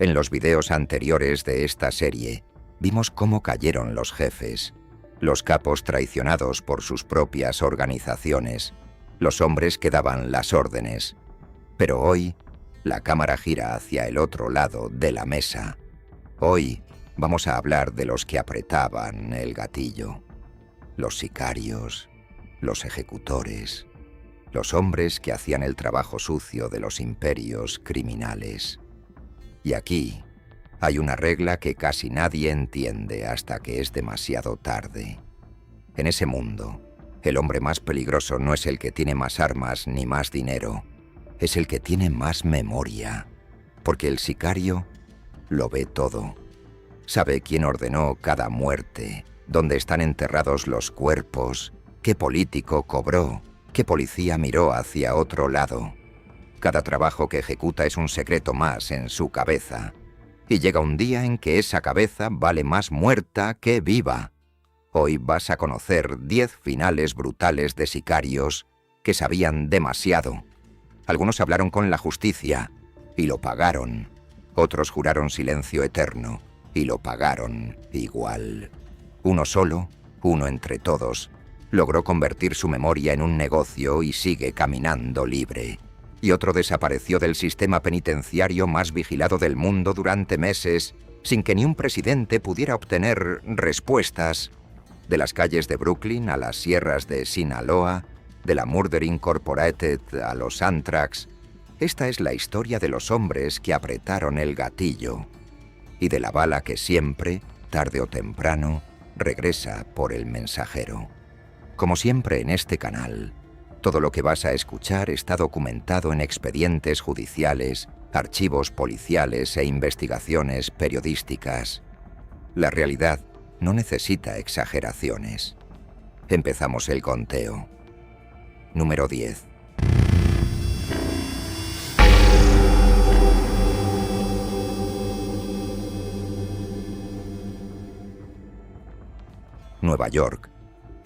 En los videos anteriores de esta serie, vimos cómo cayeron los jefes, los capos traicionados por sus propias organizaciones, los hombres que daban las órdenes. Pero hoy, la cámara gira hacia el otro lado de la mesa. Hoy vamos a hablar de los que apretaban el gatillo. Los sicarios, los ejecutores, los hombres que hacían el trabajo sucio de los imperios criminales. Y aquí hay una regla que casi nadie entiende hasta que es demasiado tarde. En ese mundo, el hombre más peligroso no es el que tiene más armas ni más dinero, es el que tiene más memoria, porque el sicario lo ve todo. Sabe quién ordenó cada muerte, dónde están enterrados los cuerpos, qué político cobró, qué policía miró hacia otro lado. Cada trabajo que ejecuta es un secreto más en su cabeza. Y llega un día en que esa cabeza vale más muerta que viva. Hoy vas a conocer 10 finales brutales de sicarios que sabían demasiado. Algunos hablaron con la justicia y lo pagaron. Otros juraron silencio eterno y lo pagaron igual. Uno solo, uno entre todos, logró convertir su memoria en un negocio y sigue caminando libre. Y otro desapareció del sistema penitenciario más vigilado del mundo durante meses, sin que ni un presidente pudiera obtener respuestas. De las calles de Brooklyn a las sierras de Sinaloa, de la Murder Incorporated a los Anthrax, esta es la historia de los hombres que apretaron el gatillo y de la bala que siempre, tarde o temprano, regresa por el mensajero. Como siempre en este canal, todo lo que vas a escuchar está documentado en expedientes judiciales, archivos policiales e investigaciones periodísticas. La realidad no necesita exageraciones. Empezamos el conteo. Número 10. Nueva York,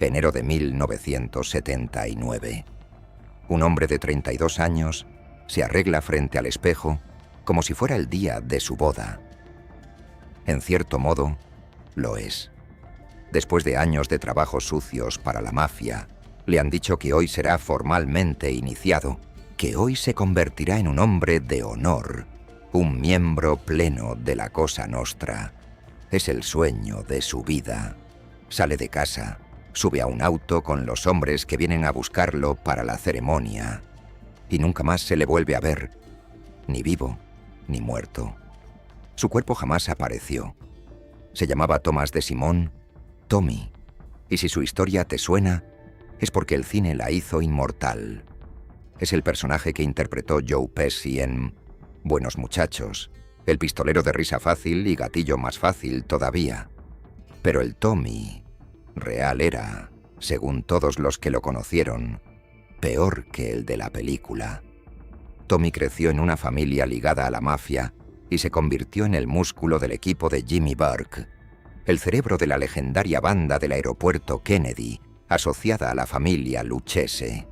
enero de 1979. Un hombre de 32 años se arregla frente al espejo como si fuera el día de su boda. En cierto modo, lo es. Después de años de trabajos sucios para la mafia, le han dicho que hoy será formalmente iniciado, que hoy se convertirá en un hombre de honor, un miembro pleno de la Cosa Nostra. Es el sueño de su vida. Sale de casa, sube a un auto con los hombres que vienen a buscarlo para la ceremonia, y nunca más se le vuelve a ver, ni vivo ni muerto. Su cuerpo jamás apareció. Se llamaba Thomas de Simón, Tommy, y si su historia te suena, es porque el cine la hizo inmortal. Es el personaje que interpretó Joe Pesci en Buenos Muchachos, el pistolero de risa fácil y gatillo más fácil todavía. Pero el Tommy real era, según todos los que lo conocieron, peor que el de la película. Tommy creció en una familia ligada a la mafia y se convirtió en el músculo del equipo de Jimmy Burke, el cerebro de la legendaria banda del aeropuerto Kennedy, asociada a la familia Lucchese.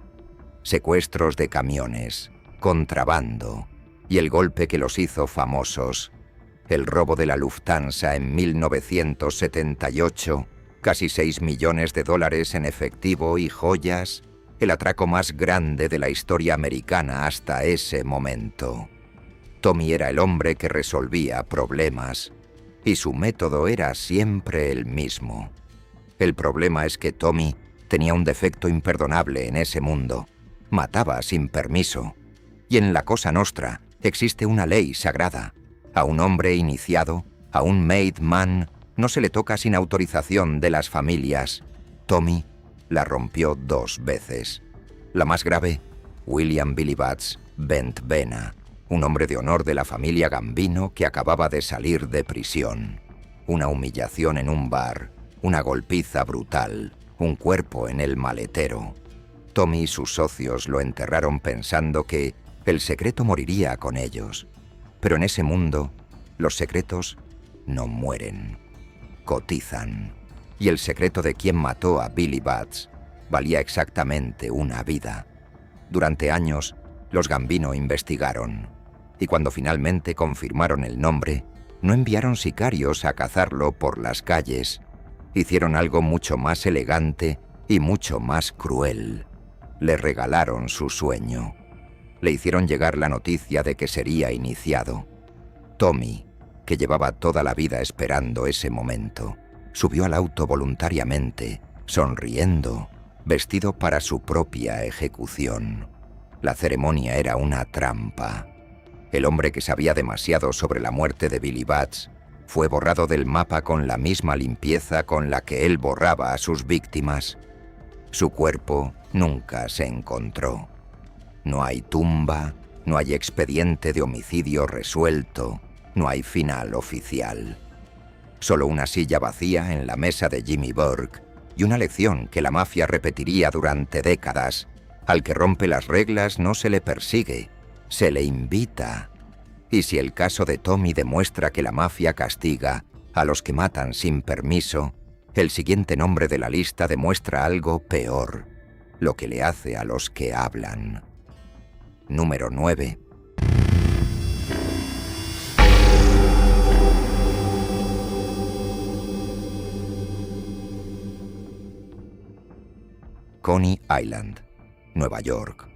Secuestros de camiones, contrabando y el golpe que los hizo famosos. El robo de la Lufthansa en 1978, casi $6 millones en efectivo y joyas, el atraco más grande de la historia americana hasta ese momento. Tommy era el hombre que resolvía problemas, y su método era siempre el mismo. El problema es que Tommy tenía un defecto imperdonable en ese mundo. Mataba sin permiso. Y en la Cosa Nostra existe una ley sagrada. A un hombre iniciado, a un made man, no se le toca sin autorización de las familias. Tommy la rompió 2 veces. La más grave, William Billy Batts Bent Vena, un hombre de honor de la familia Gambino que acababa de salir de prisión. Una humillación en un bar, una golpiza brutal, un cuerpo en el maletero. Tommy y sus socios lo enterraron pensando que el secreto moriría con ellos. Pero en ese mundo, los secretos no mueren, cotizan. Y el secreto de quién mató a Billy Batts valía exactamente una vida. Durante años, los Gambino investigaron. y cuando finalmente confirmaron el nombre, no enviaron sicarios a cazarlo por las calles. Hicieron algo mucho más elegante y mucho más cruel. Le regalaron su sueño. Le hicieron llegar la noticia de que sería iniciado. Tommy, que llevaba toda la vida esperando ese momento, subió al auto voluntariamente, sonriendo, vestido para su propia ejecución. La ceremonia era una trampa. El hombre que sabía demasiado sobre la muerte de Billy Batts fue borrado del mapa con la misma limpieza con la que él borraba a sus víctimas. Su cuerpo nunca se encontró. No hay tumba, no hay expediente de homicidio resuelto, no hay final oficial. Solo una silla vacía en la mesa de Jimmy Burke y una lección que la mafia repetiría durante décadas. Al que rompe las reglas no se le persigue, se le invita. Y si el caso de Tommy demuestra que la mafia castiga a los que matan sin permiso, el siguiente nombre de la lista demuestra algo peor, lo que le hace a los que hablan. Número 9. Coney Island, Nueva York.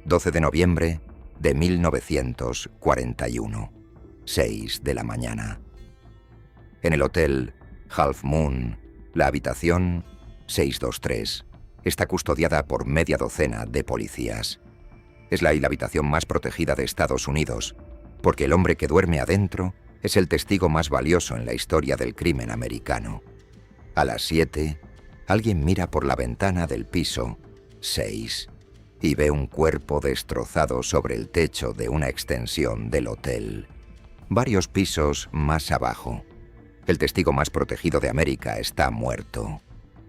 12 de noviembre de 1941. 6 de la mañana. En el hotel Half Moon, la habitación 623 está custodiada por media docena de policías. Es la habitación más protegida de Estados Unidos, porque el hombre que duerme adentro es el testigo más valioso en la historia del crimen americano. A las 7, alguien mira por la ventana del piso 6 y ve un cuerpo destrozado sobre el techo de una extensión del hotel. Varios pisos más abajo. El testigo más protegido de América está muerto,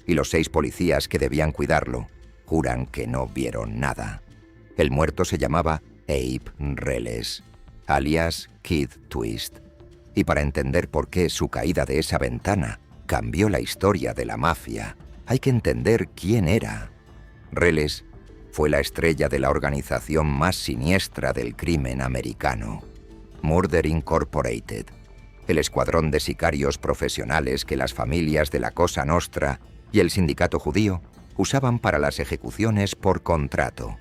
y los 6 policías que debían cuidarlo juran que no vieron nada. El muerto se llamaba Abe Reles, alias Kid Twist, y para entender por qué su caída de esa ventana cambió la historia de la mafia, hay que entender quién era. Reles fue la estrella de la organización más siniestra del crimen americano, Murder Incorporated, el escuadrón de sicarios profesionales que las familias de la Cosa Nostra y el sindicato judío usaban para las ejecuciones por contrato.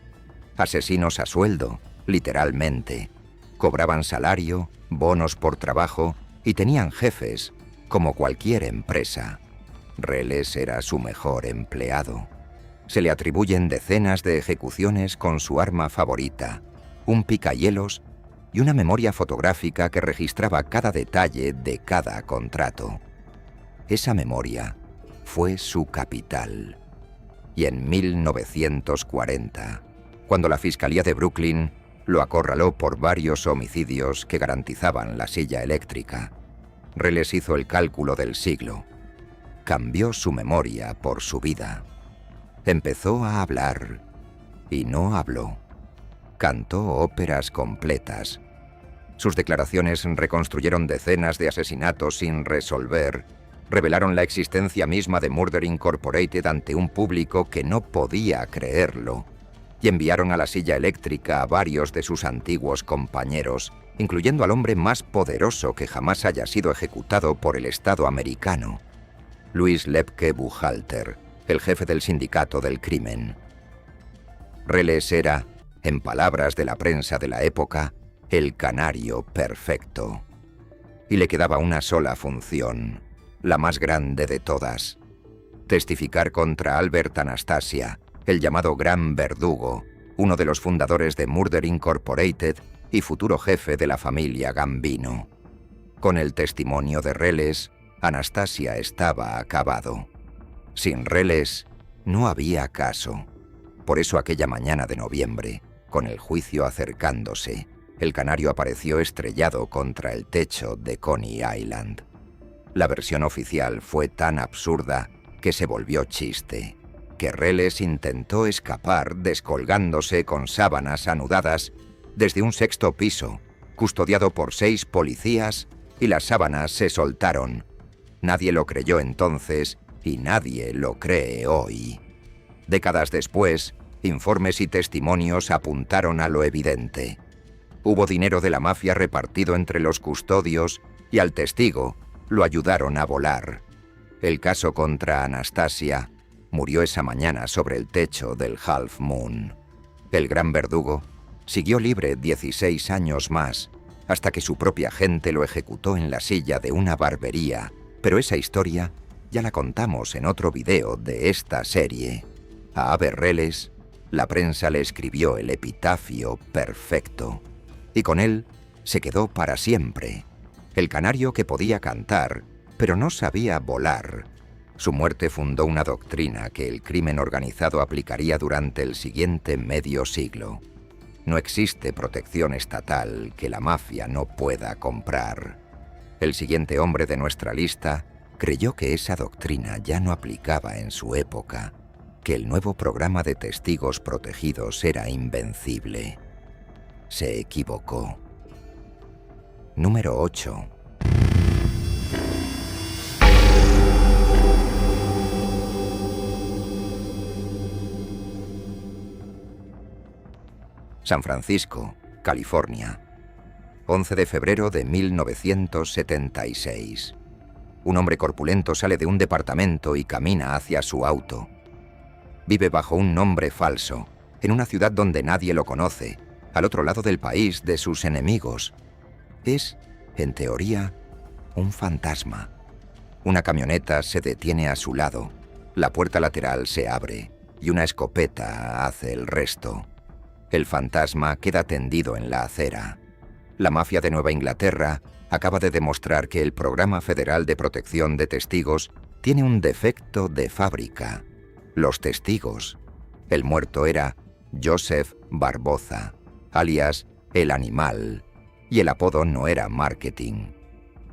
Asesinos a sueldo, literalmente. Cobraban salario, bonos por trabajo y tenían jefes, como cualquier empresa. Reles era su mejor empleado. Se le atribuyen decenas de ejecuciones con su arma favorita, un picahielos y una memoria fotográfica que registraba cada detalle de cada contrato. Esa memoria fue su capital. Y en 1940, cuando la Fiscalía de Brooklyn lo acorraló por varios homicidios que garantizaban la silla eléctrica, Reles hizo el cálculo del siglo. Cambió su memoria por su vida. Empezó a hablar y no habló. Cantó óperas completas. Sus declaraciones reconstruyeron decenas de asesinatos sin resolver, revelaron la existencia misma de Murder Incorporated ante un público que no podía creerlo, y enviaron a la silla eléctrica a varios de sus antiguos compañeros, incluyendo al hombre más poderoso que jamás haya sido ejecutado por el Estado americano, Louis Lepke Buchalter, el jefe del sindicato del crimen. Reles era, en palabras de la prensa de la época, el canario perfecto. Y le quedaba una sola función, la más grande de todas: testificar contra Albert Anastasia, el llamado Gran Verdugo, uno de los fundadores de Murder Incorporated y futuro jefe de la familia Gambino. Con el testimonio de Reles, Anastasia estaba acabado. Sin Reles, no había caso. Por eso aquella mañana de noviembre, con el juicio acercándose, el canario apareció estrellado contra el techo de Coney Island. La versión oficial fue tan absurda que se volvió chiste, que Reles intentó escapar descolgándose con sábanas anudadas desde un 6º piso, custodiado por 6 policías, y las sábanas se soltaron. Nadie lo creyó entonces y nadie lo cree hoy. Décadas después, informes y testimonios apuntaron a lo evidente. Hubo dinero de la mafia repartido entre los custodios y al testigo lo ayudaron a volar. El caso contra Anastasia murió esa mañana sobre el techo del Half Moon. El gran verdugo siguió libre 16 años más, hasta que su propia gente lo ejecutó en la silla de una barbería, pero esa historia ya la contamos en otro video de esta serie. A Aberreles, la prensa le escribió el epitafio perfecto, y con él se quedó para siempre. El canario que podía cantar, pero no sabía volar. Su muerte fundó una doctrina que el crimen organizado aplicaría durante el siguiente medio siglo. No existe protección estatal que la mafia no pueda comprar. El siguiente hombre de nuestra lista creyó que esa doctrina ya no aplicaba en su época, que el nuevo programa de testigos protegidos era invencible. Se equivocó. Número 8. San Francisco, California. 11 de febrero de 1976. Un hombre corpulento sale de un departamento y camina hacia su auto. Vive bajo un nombre falso, en una ciudad donde nadie lo conoce, al otro lado del país de sus enemigos. Es, en teoría, un fantasma. Una camioneta se detiene a su lado, la puerta lateral se abre y una escopeta hace el resto. El fantasma queda tendido en la acera. La mafia de Nueva Inglaterra acaba de demostrar que el Programa Federal de Protección de Testigos tiene un defecto de fábrica. Los testigos. El muerto era Joseph Barboza, alias El Animal, y el apodo no era marketing.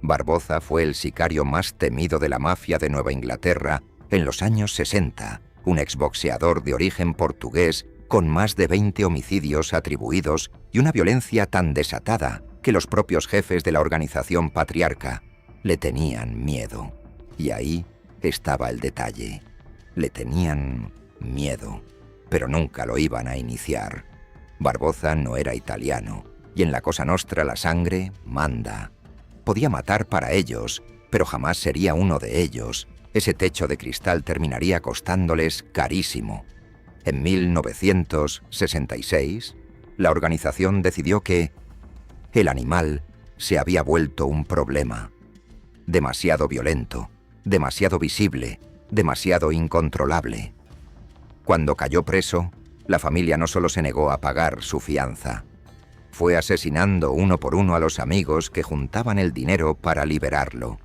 Barboza fue el sicario más temido de la mafia de Nueva Inglaterra en los años 60, un exboxeador de origen portugués con más de 20 homicidios atribuidos y una violencia tan desatada que los propios jefes de la organización patriarca le tenían miedo. Y ahí estaba el detalle. Le tenían miedo, pero nunca lo iban a iniciar. Barboza no era italiano, y en la Cosa Nostra la sangre manda. Podía matar para ellos, pero jamás sería uno de ellos. Ese techo de cristal terminaría costándoles carísimo. En 1966, la organización decidió que El Animal se había vuelto un problema. Demasiado violento, demasiado visible, demasiado incontrolable. Cuando cayó preso, la familia no solo se negó a pagar su fianza, fue asesinando uno por uno a los amigos que juntaban el dinero para liberarlo.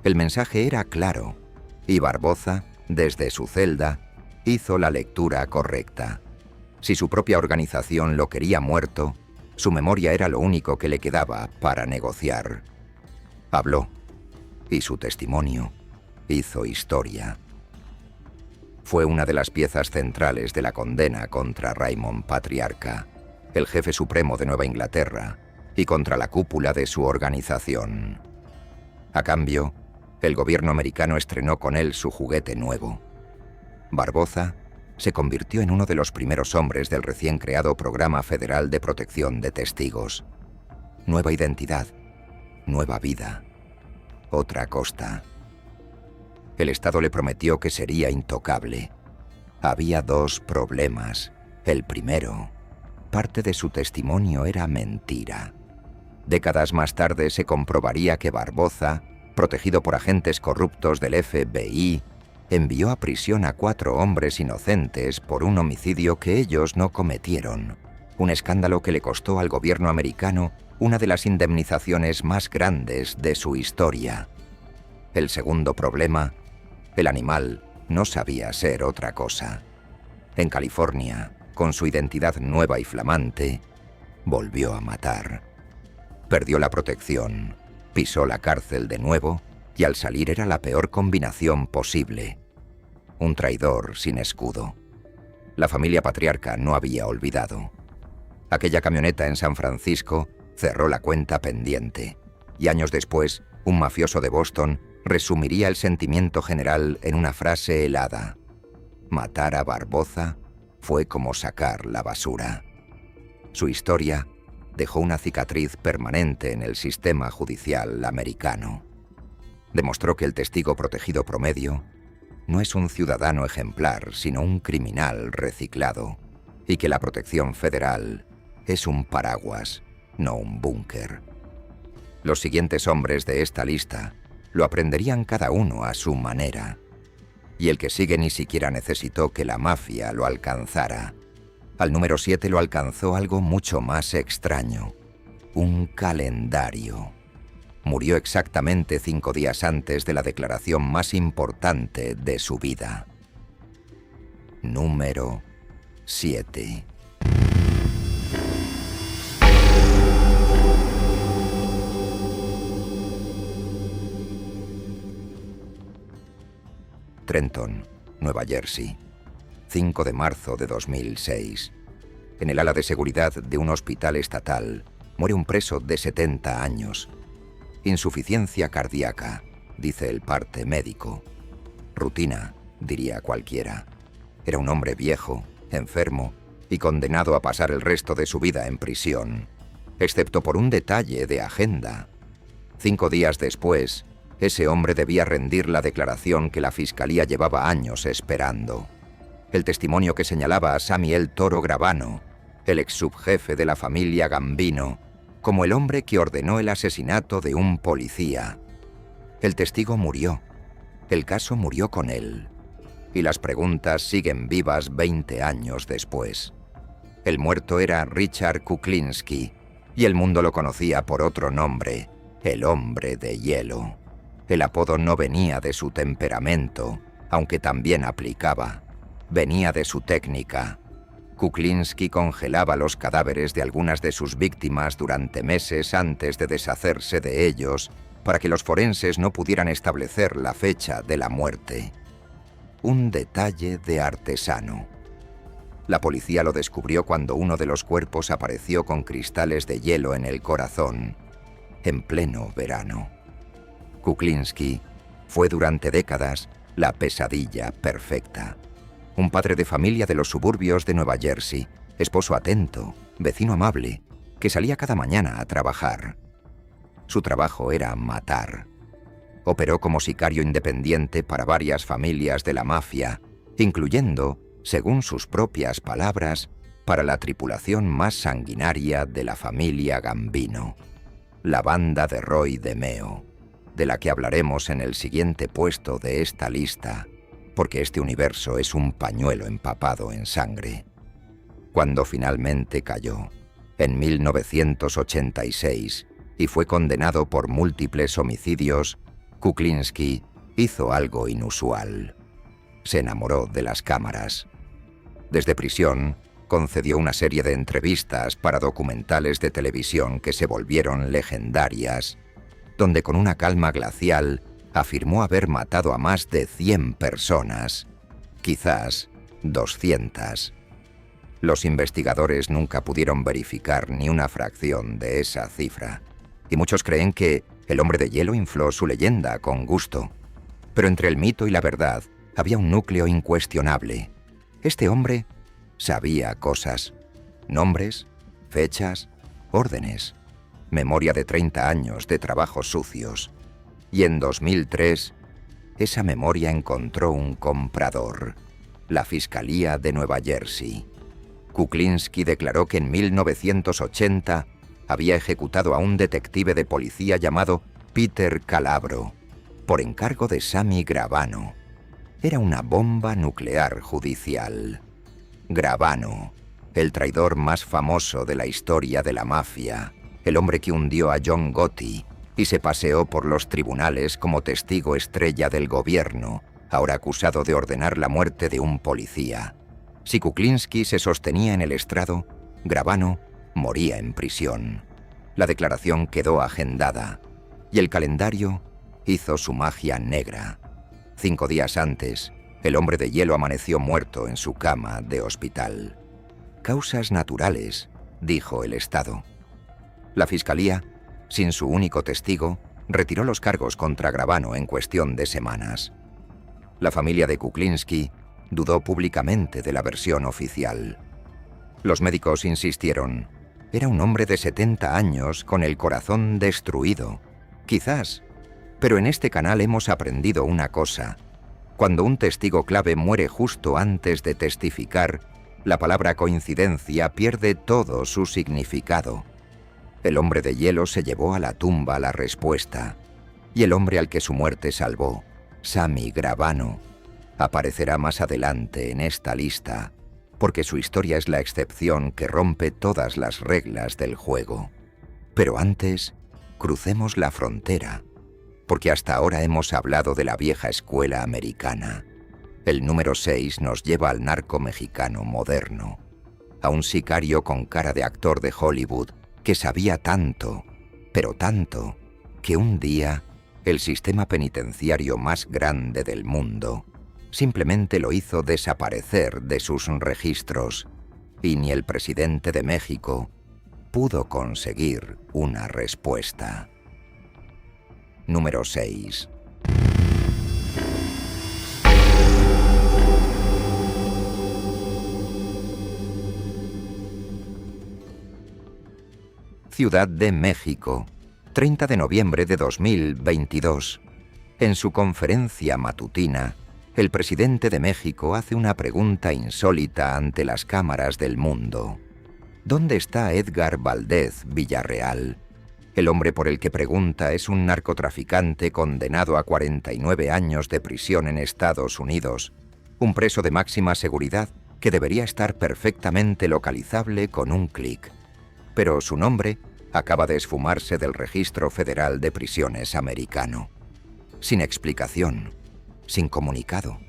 El mensaje era claro, y Barboza, desde su celda, hizo la lectura correcta. Si su propia organización lo quería muerto, su memoria era lo único que le quedaba para negociar. Habló, y su testimonio hizo historia. Fue una de las piezas centrales de la condena contra Raymond Patriarca, el jefe supremo de Nueva Inglaterra, y contra la cúpula de su organización. A cambio, el gobierno americano estrenó con él su juguete nuevo. Barboza se convirtió en uno de los primeros hombres del recién creado Programa Federal de Protección de Testigos. Nueva identidad, nueva vida, otra costa. El Estado le prometió que sería intocable. Había dos problemas. El primero, parte de su testimonio era mentira. Décadas más tarde se comprobaría que Barboza, protegido por agentes corruptos del FBI, envió a prisión a 4 hombres inocentes por un homicidio que ellos no cometieron. Un escándalo que le costó al gobierno americano una de las indemnizaciones más grandes de su historia. El segundo problema, El Animal no sabía ser otra cosa. En California, con su identidad nueva y flamante, volvió a matar. Perdió la protección, pisó la cárcel de nuevo y al salir era la peor combinación posible. Un traidor sin escudo. La familia patriarca no había olvidado. Aquella camioneta en San Francisco cerró la cuenta pendiente, y años después, un mafioso de Boston resumiría el sentimiento general en una frase helada. Matar a Barboza fue como sacar la basura. Su historia dejó una cicatriz permanente en el sistema judicial americano. Demostró que el testigo protegido promedio no es un ciudadano ejemplar, sino un criminal reciclado, y que la protección federal es un paraguas, no un búnker. Los siguientes hombres de esta lista lo aprenderían cada uno a su manera, y el que sigue ni siquiera necesitó que la mafia lo alcanzara. Al número 7 lo alcanzó algo mucho más extraño, un calendario. Murió exactamente 5 días antes de la declaración más importante de su vida. Número 7. Trenton, Nueva Jersey, 5 de marzo de 2006. En el ala de seguridad de un hospital estatal muere un preso de 70 años. Insuficiencia cardíaca, dice el parte médico. Rutina, diría cualquiera. Era un hombre viejo, enfermo y condenado a pasar el resto de su vida en prisión, excepto por un detalle de agenda. 5 días después, ese hombre debía rendir la declaración que la fiscalía llevaba años esperando. El testimonio que señalaba a Samuel Toro Gravano, el ex subjefe de la familia Gambino, como el hombre que ordenó el asesinato de un policía. El testigo murió. El caso murió con él. Y las preguntas siguen vivas 20 años después. El muerto era Richard Kuklinski, y el mundo lo conocía por otro nombre, el hombre de hielo. El apodo no venía de su temperamento, aunque también aplicaba. Venía de su técnica. Kuklinski congelaba los cadáveres de algunas de sus víctimas durante meses antes de deshacerse de ellos, para que los forenses no pudieran establecer la fecha de la muerte. Un detalle de artesano. La policía lo descubrió cuando uno de los cuerpos apareció con cristales de hielo en el corazón, en pleno verano. Kuklinski fue durante décadas la pesadilla perfecta. Un padre de familia de los suburbios de Nueva Jersey, esposo atento, vecino amable, que salía cada mañana a trabajar. Su trabajo era matar. Operó como sicario independiente para varias familias de la mafia, incluyendo, según sus propias palabras, para la tripulación más sanguinaria de la familia Gambino, la banda de Roy DeMeo, de la que hablaremos en el siguiente puesto de esta lista, porque este universo es un pañuelo empapado en sangre. Cuando finalmente cayó, en 1986, y fue condenado por múltiples homicidios, Kuklinski hizo algo inusual. Se enamoró de las cámaras. Desde prisión, concedió una serie de entrevistas para documentales de televisión que se volvieron legendarias, donde con una calma glacial afirmó haber matado a más de 100 personas, quizás 200. Los investigadores nunca pudieron verificar ni una fracción de esa cifra, y muchos creen que el hombre de hielo infló su leyenda con gusto. Pero entre el mito y la verdad había un núcleo incuestionable. Este hombre sabía cosas, nombres, fechas, órdenes, memoria de 30 años de trabajos sucios. Y en 2003, esa memoria encontró un comprador, la Fiscalía de Nueva Jersey. Kuklinski declaró que en 1980 había ejecutado a un detective de policía llamado Peter Calabro, por encargo de Sammy Gravano. Era una bomba nuclear judicial. Gravano, el traidor más famoso de la historia de la mafia, el hombre que hundió a John Gotti y se paseó por los tribunales como testigo estrella del gobierno, ahora acusado de ordenar la muerte de un policía. Si Kuklinski se sostenía en el estrado, Gravano moría en prisión. La declaración quedó agendada, y el calendario hizo su magia negra. 5 días antes, el hombre de hielo amaneció muerto en su cama de hospital. Causas naturales, dijo el Estado. La Fiscalía, sin su único testigo, retiró los cargos contra Gravano en cuestión de semanas. La familia de Kuklinski dudó públicamente de la versión oficial. Los médicos insistieron: Era un hombre de 70 años con el corazón destruido. Quizás. Pero en este canal hemos aprendido una cosa. Cuando un testigo clave muere justo antes de testificar, la palabra coincidencia pierde todo su significado. El hombre de hielo se llevó a la tumba la respuesta. Y el hombre al que su muerte salvó, Sami Gravano, aparecerá más adelante en esta lista, porque su historia es la excepción que rompe todas las reglas del juego. Pero antes, crucemos la frontera, porque hasta ahora hemos hablado de la vieja escuela americana. El número 6 nos lleva al narco mexicano moderno, a un sicario con cara de actor de Hollywood que sabía tanto, pero tanto, que un día el sistema penitenciario más grande del mundo simplemente lo hizo desaparecer de sus registros, y ni el presidente de México pudo conseguir una respuesta. Número 6. Ciudad de México, 30 de noviembre de 2022. En su conferencia matutina, el presidente de México hace una pregunta insólita ante las cámaras del mundo. ¿Dónde está Edgar Valdez Villarreal? El hombre por el que pregunta es un narcotraficante condenado a 49 años de prisión en Estados Unidos, un preso de máxima seguridad que debería estar perfectamente localizable con un clic. Pero su nombre acaba de esfumarse del Registro Federal de Prisiones americano. Sin explicación, sin comunicado.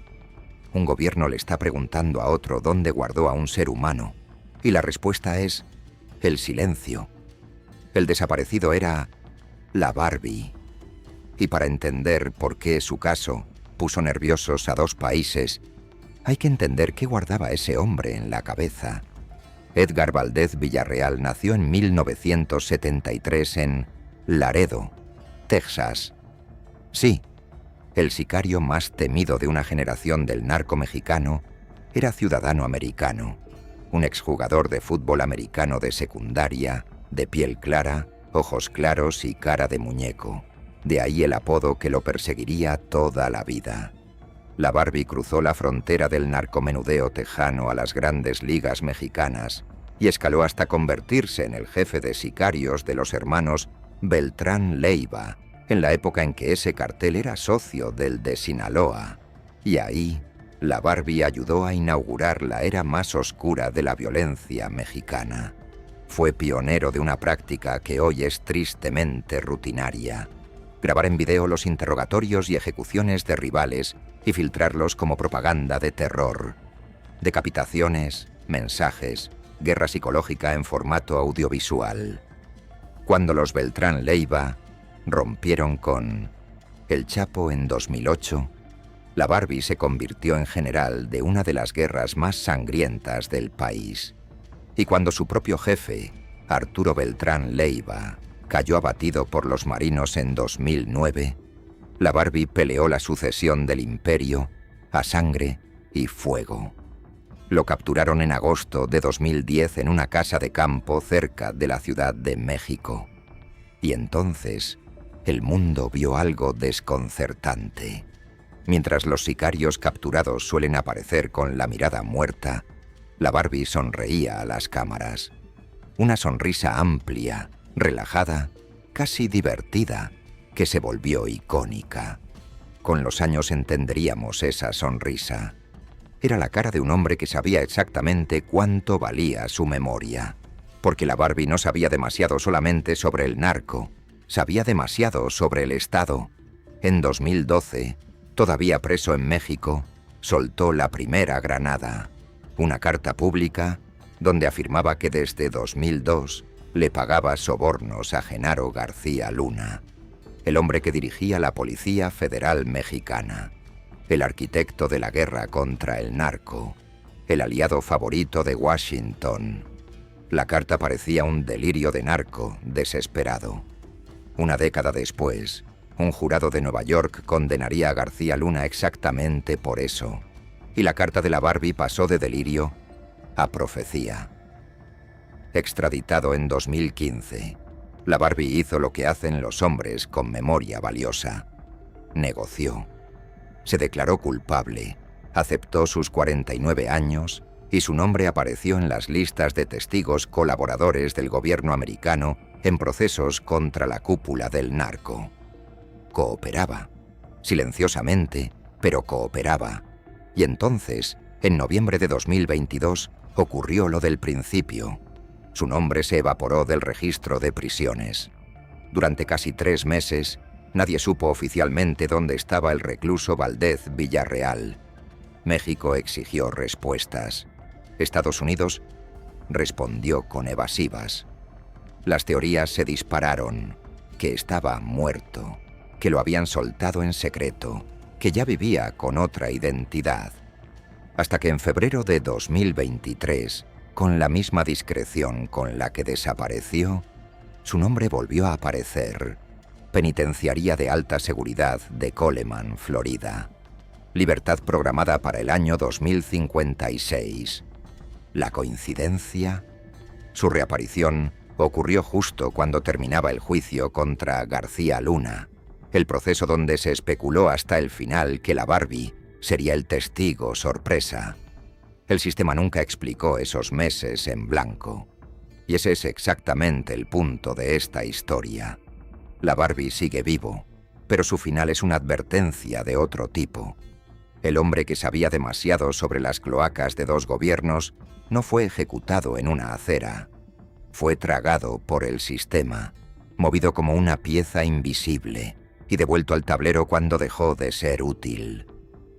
Un gobierno le está preguntando a otro dónde guardó a un ser humano, y la respuesta es el silencio. El desaparecido era la Barbie. Y para entender por qué su caso puso nerviosos a 2 países, hay que entender qué guardaba ese hombre en la cabeza. Edgar Valdez Villarreal nació en 1973 en Laredo, Texas. Sí, el sicario más temido de una generación del narco mexicano era ciudadano americano, un exjugador de fútbol americano de secundaria, de piel clara, ojos claros y cara de muñeco. De ahí el apodo que lo perseguiría toda la vida. La Barbie cruzó la frontera del narcomenudeo tejano a las grandes ligas mexicanas y escaló hasta convertirse en el jefe de sicarios de los hermanos Beltrán Leiva, en la época en que ese cartel era socio del de Sinaloa. Y ahí, la Barbie ayudó a inaugurar la era más oscura de la violencia mexicana. Fue pionero de una práctica que hoy es tristemente rutinaria: grabar en video los interrogatorios y ejecuciones de rivales y filtrarlos como propaganda de terror. Decapitaciones, mensajes, guerra psicológica en formato audiovisual. Cuando los Beltrán Leiva rompieron con El Chapo en 2008, la Barbie se convirtió en general de una de las guerras más sangrientas del país. Y cuando su propio jefe, Arturo Beltrán Leiva, cayó abatido por los marinos en 2009, la Barbie peleó la sucesión del imperio a sangre y fuego. Lo capturaron en agosto de 2010 en una casa de campo cerca de la Ciudad de México. Y entonces, el mundo vio algo desconcertante. Mientras los sicarios capturados suelen aparecer con la mirada muerta, la Barbie sonreía a las cámaras. Una sonrisa amplia, relajada, casi divertida, que se volvió icónica. Con los años entenderíamos esa sonrisa. Era la cara de un hombre que sabía exactamente cuánto valía su memoria. Porque la Barbie no sabía demasiado solamente sobre el narco, sabía demasiado sobre el Estado. En 2012, todavía preso en México, soltó la primera granada. Una carta pública donde afirmaba que desde 2002 le pagaba sobornos a Genaro García Luna, el hombre que dirigía la Policía Federal Mexicana, el arquitecto de la guerra contra el narco, el aliado favorito de Washington. La carta parecía un delirio de narco desesperado. Una década después, un jurado de Nueva York condenaría a García Luna exactamente por eso, y la carta de la Barbie pasó de delirio a profecía. Extraditado en 2015, la Barbie hizo lo que hacen los hombres con memoria valiosa. Negoció. Se declaró culpable, aceptó sus 49 años y su nombre apareció en las listas de testigos colaboradores del gobierno americano en procesos contra la cúpula del narco. Cooperaba, silenciosamente, pero cooperaba. Y entonces, en noviembre de 2022, ocurrió lo del principio. Su nombre se evaporó del registro de prisiones. Durante casi 3 meses, nadie supo oficialmente dónde estaba el recluso Valdez Villarreal. México exigió respuestas. Estados Unidos respondió con evasivas. Las teorías se dispararon: que estaba muerto, que lo habían soltado en secreto, que ya vivía con otra identidad. Hasta que en febrero de 2023, con la misma discreción con la que desapareció, su nombre volvió a aparecer. Penitenciaría de alta seguridad de Coleman, Florida. Libertad programada para el año 2056. ¿La coincidencia? Su reaparición ocurrió justo cuando terminaba el juicio contra García Luna, el proceso donde se especuló hasta el final que la Barbie sería el testigo sorpresa. El sistema nunca explicó esos meses en blanco. Y ese es exactamente el punto de esta historia. La Barbie sigue vivo, pero su final es una advertencia de otro tipo. El hombre que sabía demasiado sobre las cloacas de 2 gobiernos no fue ejecutado en una acera. Fue tragado por el sistema, movido como una pieza invisible y devuelto al tablero cuando dejó de ser útil.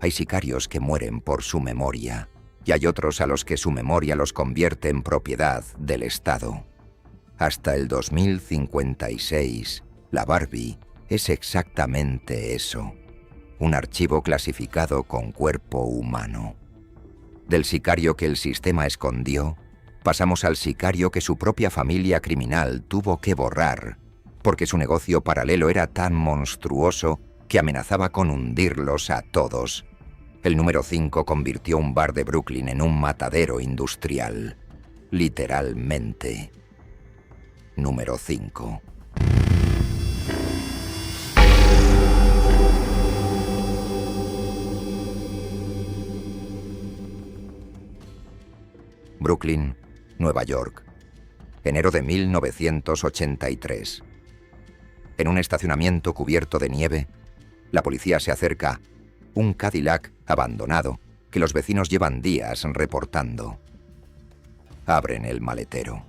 Hay sicarios que mueren por su memoria y hay otros a los que su memoria los convierte en propiedad del Estado. Hasta el 2056, la Barbie es exactamente eso: un archivo clasificado con cuerpo humano. Del sicario que el sistema escondió, pasamos al sicario que su propia familia criminal tuvo que borrar, porque su negocio paralelo era tan monstruoso que amenazaba con hundirlos a todos. El número 5 convirtió un bar de Brooklyn en un matadero industrial. Literalmente. Número 5. Brooklyn, Nueva York. Enero de 1983. En un estacionamiento cubierto de nieve, la policía se acerca un Cadillac abandonado que los vecinos llevan días reportando. Abren el maletero.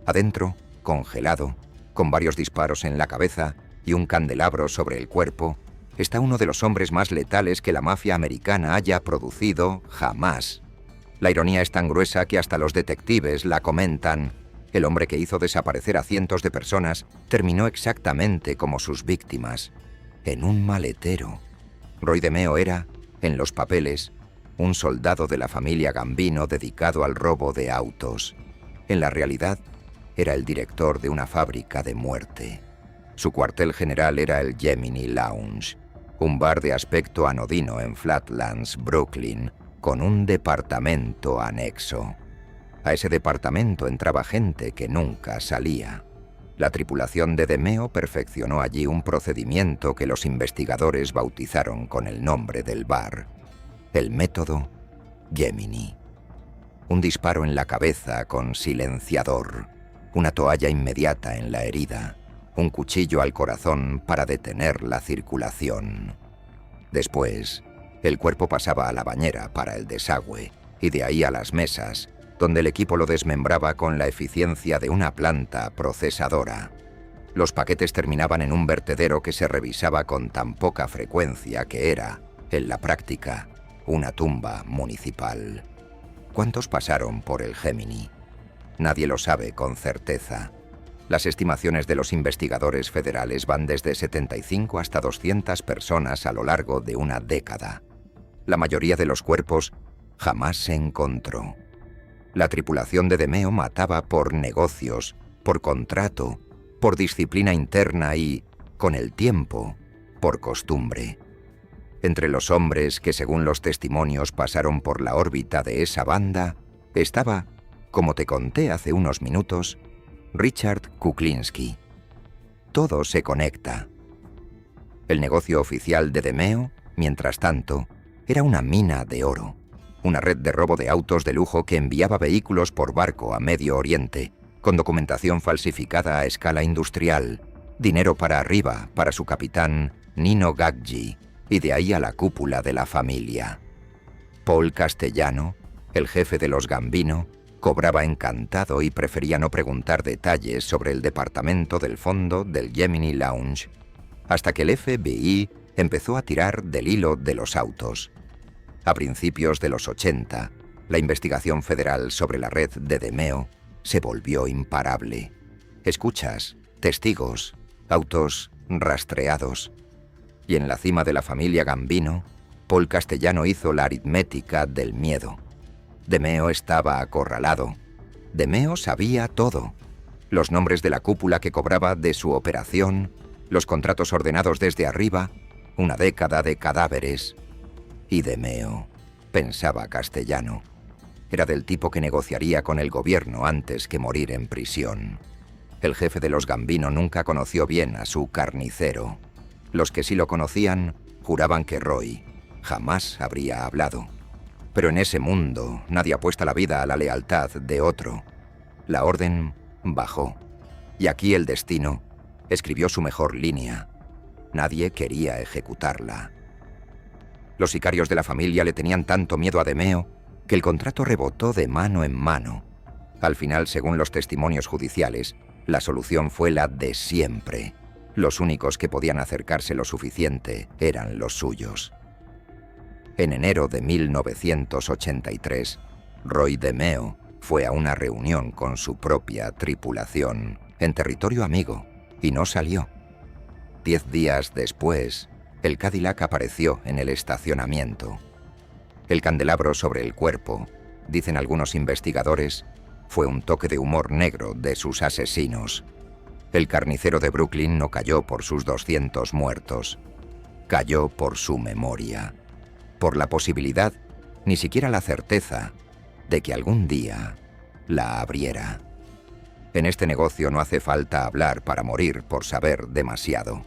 Adentro, congelado, con varios disparos en la cabeza y un candelabro sobre el cuerpo, está uno de los hombres más letales que la mafia americana haya producido jamás. La ironía es tan gruesa que hasta los detectives la comentan. El hombre que hizo desaparecer a cientos de personas terminó exactamente como sus víctimas, en un maletero. Roy DeMeo era, en los papeles, un soldado de la familia Gambino dedicado al robo de autos. En la realidad, era el director de una fábrica de muerte. Su cuartel general era el Gemini Lounge, un bar de aspecto anodino en Flatlands, Brooklyn, con un departamento anexo. A ese departamento entraba gente que nunca salía. La tripulación de DeMeo perfeccionó allí un procedimiento que los investigadores bautizaron con el nombre del bar. El método Gemini. Un disparo en la cabeza con silenciador, una toalla inmediata en la herida, un cuchillo al corazón para detener la circulación. Después, el cuerpo pasaba a la bañera para el desagüe y de ahí a las mesas, donde el equipo lo desmembraba con la eficiencia de una planta procesadora. Los paquetes terminaban en un vertedero que se revisaba con tan poca frecuencia que era, en la práctica, una tumba municipal. ¿Cuántos pasaron por el Gemini? Nadie lo sabe con certeza. Las estimaciones de los investigadores federales van desde 75 hasta 200 personas a lo largo de una década. La mayoría de los cuerpos jamás se encontró. La tripulación de DeMeo mataba por negocios, por contrato, por disciplina interna y, con el tiempo, por costumbre. Entre los hombres que, según los testimonios, pasaron por la órbita de esa banda, estaba Como te conté hace unos minutos, Richard Kuklinski. Todo se conecta. El negocio oficial de DeMeo, mientras tanto, era una mina de oro. Una red de robo de autos de lujo que enviaba vehículos por barco a Medio Oriente, con documentación falsificada a escala industrial, dinero para arriba para su capitán Nino Gaggi, y de ahí a la cúpula de la familia. Paul Castellano, el jefe de los Gambino, cobraba encantado y prefería no preguntar detalles sobre el departamento del fondo del Gemini Lounge, hasta que el FBI empezó a tirar del hilo de los autos. A principios de los 80, la investigación federal sobre la red de DeMeo se volvió imparable. Escuchas, testigos, autos rastreados. Y en la cima de la familia Gambino, Paul Castellano hizo la aritmética del miedo. DeMeo estaba acorralado. DeMeo sabía todo. Los nombres de la cúpula que cobraba de su operación, los contratos ordenados desde arriba, una década de cadáveres. Y DeMeo, pensaba Castellano, era del tipo que negociaría con el gobierno antes que morir en prisión. El jefe de los Gambino nunca conoció bien a su carnicero. Los que sí lo conocían juraban que Roy jamás habría hablado. Pero en ese mundo nadie apuesta la vida a la lealtad de otro. La orden bajó. Y aquí el destino escribió su mejor línea. Nadie quería ejecutarla. Los sicarios de la familia le tenían tanto miedo a DeMeo que el contrato rebotó de mano en mano. Al final, según los testimonios judiciales, la solución fue la de siempre. Los únicos que podían acercarse lo suficiente eran los suyos. En enero de 1983, Roy DeMeo fue a una reunión con su propia tripulación en territorio amigo y no salió. 10 días después, el Cadillac apareció en el estacionamiento. El candelabro sobre el cuerpo, dicen algunos investigadores, fue un toque de humor negro de sus asesinos. El carnicero de Brooklyn no cayó por sus 200 muertos. Cayó por su memoria. Por la posibilidad, ni siquiera la certeza, de que algún día la abriera. En este negocio no hace falta hablar para morir por saber demasiado.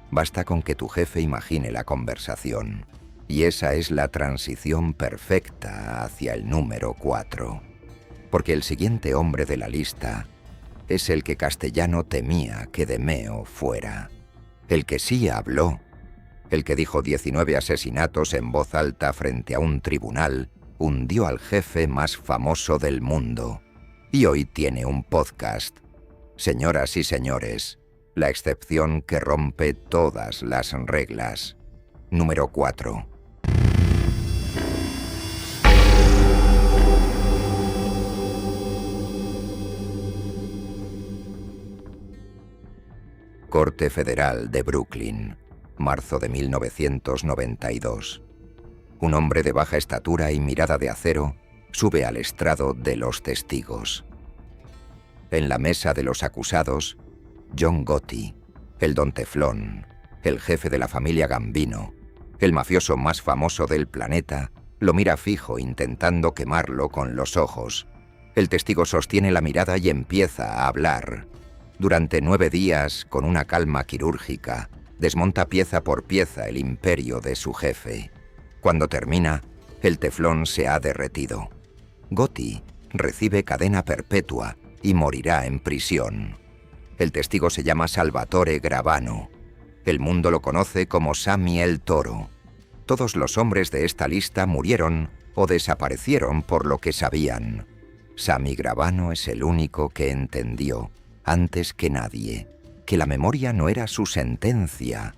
Basta con que tu jefe imagine la conversación. Y esa es la transición perfecta hacia el número 4. Porque el siguiente hombre de la lista es el que Castellano temía que DeMeo fuera. El que sí habló. El que dijo 19 asesinatos en voz alta frente a un tribunal hundió al jefe más famoso del mundo. Y hoy tiene un podcast. Señoras y señores, la excepción que rompe todas las reglas. Número 4. Corte Federal de Brooklyn, marzo de 1992. Un hombre de baja estatura y mirada de acero sube al estrado de los testigos. En la mesa de los acusados, John Gotti, el Don Teflón, el jefe de la familia Gambino, el mafioso más famoso del planeta, lo mira fijo intentando quemarlo con los ojos. El testigo sostiene la mirada y empieza a hablar. Durante 9 días, con una calma quirúrgica, desmonta pieza por pieza el imperio de su jefe. Cuando termina, el teflón se ha derretido. Gotti recibe cadena perpetua y morirá en prisión. El testigo se llama Salvatore Gravano. El mundo lo conoce como Sammy el Toro. Todos los hombres de esta lista murieron o desaparecieron por lo que sabían. Sammy Gravano es el único que entendió, antes que nadie, que la memoria no era su sentencia,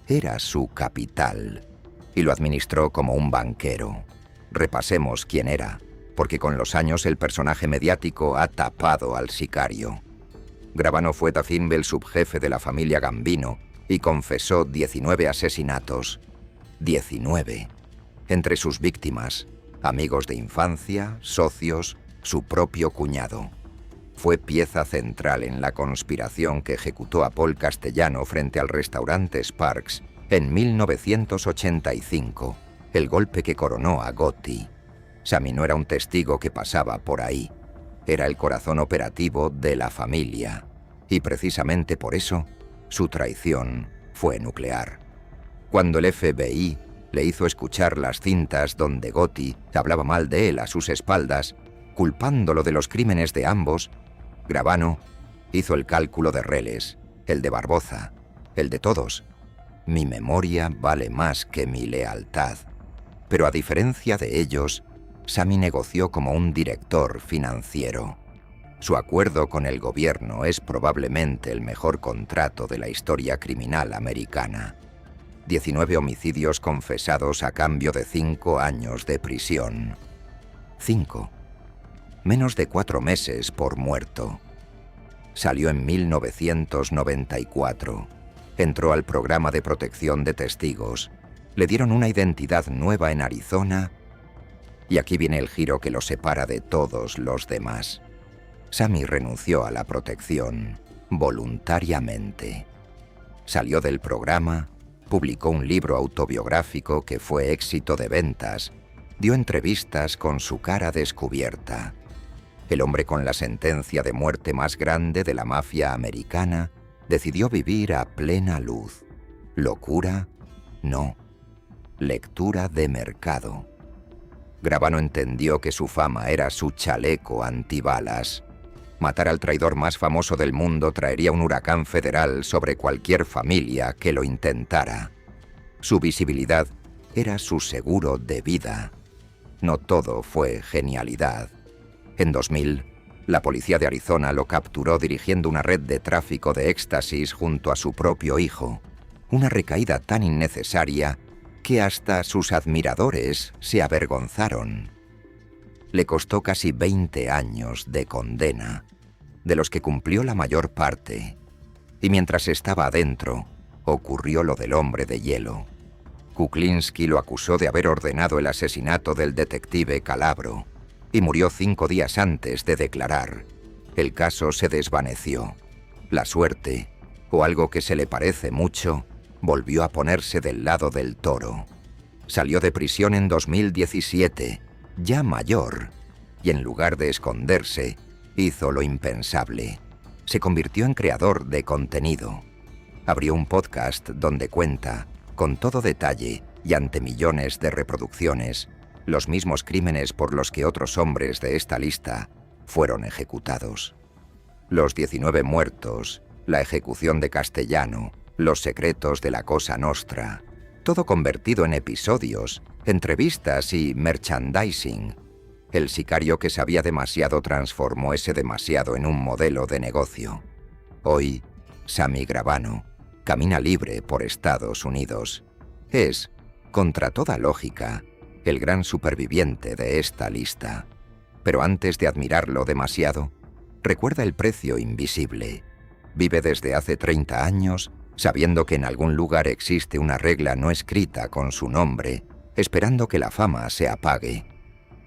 era su capital. Y lo administró como un banquero. Repasemos quién era, porque con los años el personaje mediático ha tapado al sicario. Gravano fue también el subjefe de la familia Gambino y confesó 19 asesinatos. 19. Entre sus víctimas, amigos de infancia, socios, su propio cuñado. Fue pieza central en la conspiración que ejecutó a Paul Castellano frente al restaurante Sparks en 1985, el golpe que coronó a Gotti. Sammy no era un testigo que pasaba por ahí. Era el corazón operativo de la familia, y precisamente por eso, su traición fue nuclear. Cuando el FBI le hizo escuchar las cintas donde Gotti hablaba mal de él a sus espaldas, culpándolo de los crímenes de ambos, Gravano hizo el cálculo de Reles, el de Barboza, el de todos. Mi memoria vale más que mi lealtad. Pero a diferencia de ellos, Sammy negoció como un director financiero. Su acuerdo con el gobierno es probablemente el mejor contrato de la historia criminal americana. 19 homicidios confesados a cambio de 5 años de prisión. 5. Menos de 4 meses por muerto. Salió en 1994. Entró al programa de protección de testigos. Le dieron una identidad nueva en Arizona. Y aquí viene el giro que lo separa de todos los demás. Sammy renunció a la protección voluntariamente. Salió del programa, publicó un libro autobiográfico que fue éxito de ventas, dio entrevistas con su cara descubierta. El hombre con la sentencia de muerte más grande de la mafia americana decidió vivir a plena luz. ¿Locura? No. Lectura de mercado. Gravano entendió que su fama era su chaleco antibalas. Matar al traidor más famoso del mundo traería un huracán federal sobre cualquier familia que lo intentara. Su visibilidad era su seguro de vida. No todo fue genialidad. En 2000, la policía de Arizona lo capturó dirigiendo una red de tráfico de éxtasis junto a su propio hijo. Una recaída tan innecesaria que hasta sus admiradores se avergonzaron. Le costó casi 20 años de condena, de los que cumplió la mayor parte. Y mientras estaba adentro, ocurrió lo del hombre de hielo. Kuklinski lo acusó de haber ordenado el asesinato del detective Calabro y murió 5 días antes de declarar. El caso se desvaneció. La suerte, o algo que se le parece mucho, volvió a ponerse del lado del toro. Salió de prisión en 2017, ya mayor, y en lugar de esconderse, hizo lo impensable. Se convirtió en creador de contenido. Abrió un podcast donde cuenta, con todo detalle y ante millones de reproducciones, los mismos crímenes por los que otros hombres de esta lista fueron ejecutados. Los 19 muertos, la ejecución de Castellano, los secretos de la Cosa Nostra, todo convertido en episodios, entrevistas y merchandising. El sicario que sabía demasiado transformó ese demasiado en un modelo de negocio. Hoy, Sammy Gravano camina libre por Estados Unidos. Es, contra toda lógica, el gran superviviente de esta lista. Pero antes de admirarlo demasiado, recuerda el precio invisible. Vive desde hace 30 años sabiendo que en algún lugar existe una regla no escrita con su nombre, esperando que la fama se apague.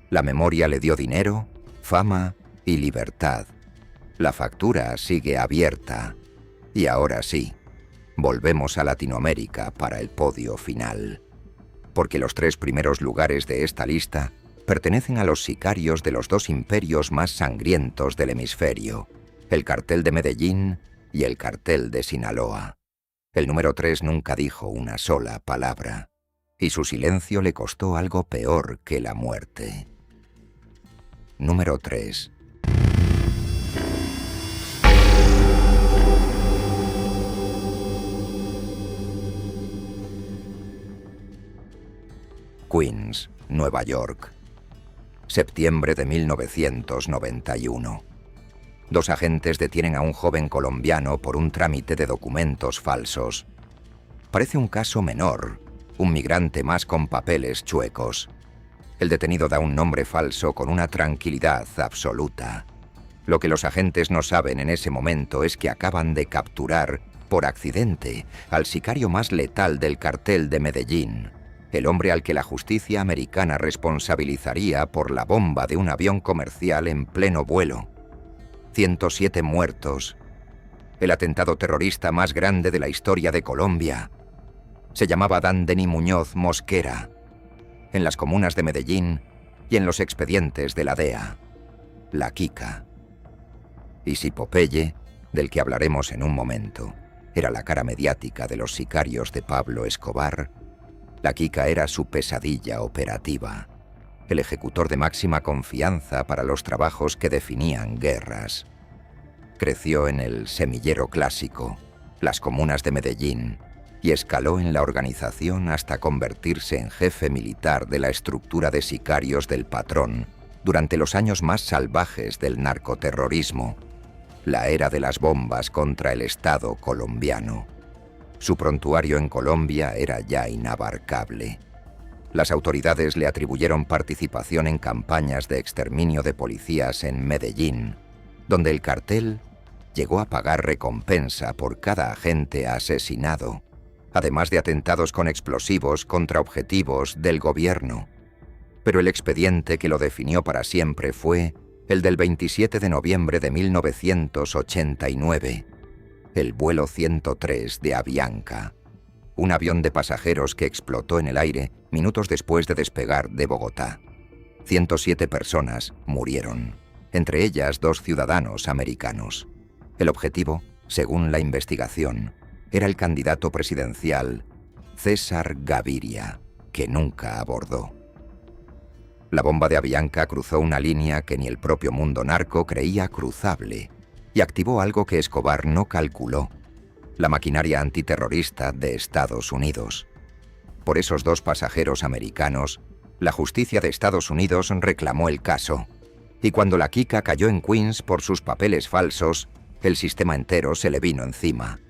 La memoria le dio dinero, fama y libertad. La factura sigue abierta. Y ahora sí, volvemos a Latinoamérica para el podio final. Porque los 3 primeros lugares de esta lista pertenecen a los sicarios de los 2 imperios más sangrientos del hemisferio, el cartel de Medellín y el cartel de Sinaloa. El número 3 nunca dijo una sola palabra, y su silencio le costó algo peor que la muerte. Número 3. Queens, Nueva York. Septiembre de 1991. 2 agentes detienen a un joven colombiano por un trámite de documentos falsos. Parece un caso menor, un migrante más con papeles chuecos. El detenido da un nombre falso con una tranquilidad absoluta. Lo que los agentes no saben en ese momento es que acaban de capturar, por accidente, al sicario más letal del cartel de Medellín, el hombre al que la justicia americana responsabilizaría por la bomba de un avión comercial en pleno vuelo. 107 muertos. El atentado terrorista más grande de la historia de Colombia. Se llamaba Dandeny Muñoz Mosquera. En las comunas de Medellín y en los expedientes de la DEA. La Kika. Y si Popeye, del que hablaremos en un momento, era la cara mediática de los sicarios de Pablo Escobar, la Kika era su pesadilla operativa, el ejecutor de máxima confianza para los trabajos que definían guerras. Creció en el Semillero Clásico, las comunas de Medellín, y escaló en la organización hasta convertirse en jefe militar de la estructura de sicarios del patrón durante los años más salvajes del narcoterrorismo, la era de las bombas contra el Estado colombiano. Su prontuario en Colombia era ya inabarcable. Las autoridades le atribuyeron participación en campañas de exterminio de policías en Medellín, donde el cartel llegó a pagar recompensa por cada agente asesinado, además de atentados con explosivos contra objetivos del gobierno. Pero el expediente que lo definió para siempre fue el del 27 de noviembre de 1989, el vuelo 103 de Avianca, un avión de pasajeros que explotó en el aire minutos después de despegar de Bogotá. 107 personas murieron, entre ellas 2 ciudadanos americanos. El objetivo, según la investigación, era el candidato presidencial César Gaviria, que nunca abordó. La bomba de Avianca cruzó una línea que ni el propio mundo narco creía cruzable y activó algo que Escobar no calculó: la maquinaria antiterrorista de Estados Unidos. Por esos 2 pasajeros americanos, la justicia de Estados Unidos reclamó el caso, y cuando la Kika cayó en Queens por sus papeles falsos, el sistema entero se le vino encima.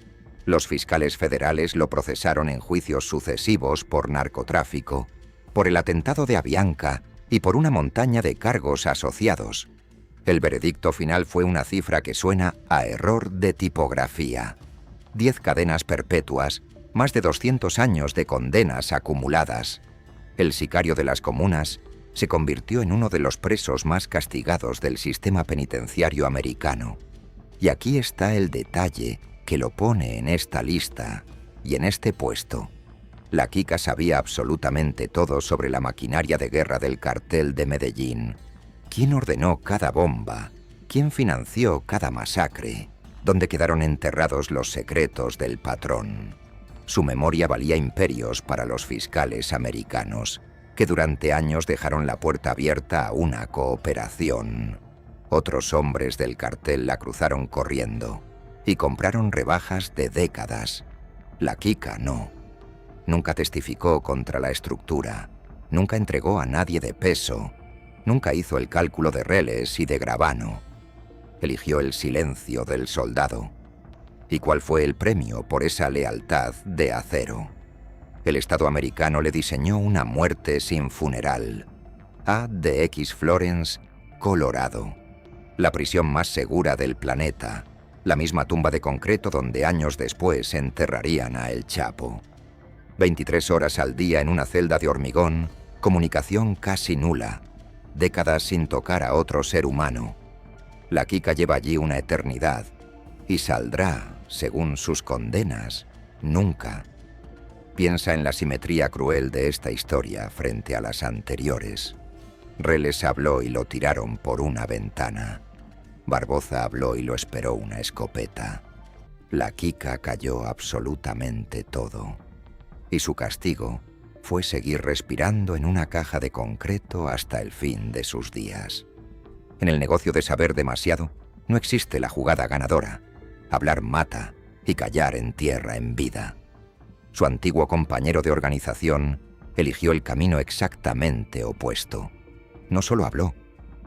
Los fiscales federales lo procesaron en juicios sucesivos por narcotráfico, por el atentado de Avianca y por una montaña de cargos asociados. El veredicto final fue una cifra que suena a error de tipografía: 10 cadenas perpetuas, más de 200 años de condenas acumuladas. El sicario de las comunas se convirtió en uno de los presos más castigados del sistema penitenciario americano. Y aquí está el detalle que lo pone en esta lista y en este puesto. La Kika sabía absolutamente todo sobre la maquinaria de guerra del cartel de Medellín. ¿Quién ordenó cada bomba? ¿Quién financió cada masacre? ¿Dónde quedaron enterrados los secretos del patrón? Su memoria valía imperios para los fiscales americanos, que durante años dejaron la puerta abierta a una cooperación. Otros hombres del cartel la cruzaron corriendo y compraron rebajas de décadas. La Kika no. Nunca testificó contra la estructura, nunca entregó a nadie de peso, nunca hizo el cálculo de reles y de gravano. Eligió el silencio del soldado. ¿Y cuál fue el premio por esa lealtad de acero? El Estado americano le diseñó una muerte sin funeral. ADX Florence, Colorado. La prisión más segura del planeta. La misma tumba de concreto donde años después enterrarían a El Chapo. 23 horas al día en una celda de hormigón, comunicación casi nula, décadas sin tocar a otro ser humano. La Kika lleva allí una eternidad y saldrá, según sus condenas, nunca. Piensa en la simetría cruel de esta historia frente a las anteriores. Reles habló y lo tiraron por una ventana. Barboza habló y lo esperó una escopeta. La Kika cayó absolutamente todo. Y su castigo fue seguir respirando en una caja de concreto hasta el fin de sus días. En el negocio de saber demasiado, no existe la jugada ganadora. Hablar mata y callar entierra en vida. Su antiguo compañero de organización eligió el camino exactamente opuesto. No solo habló,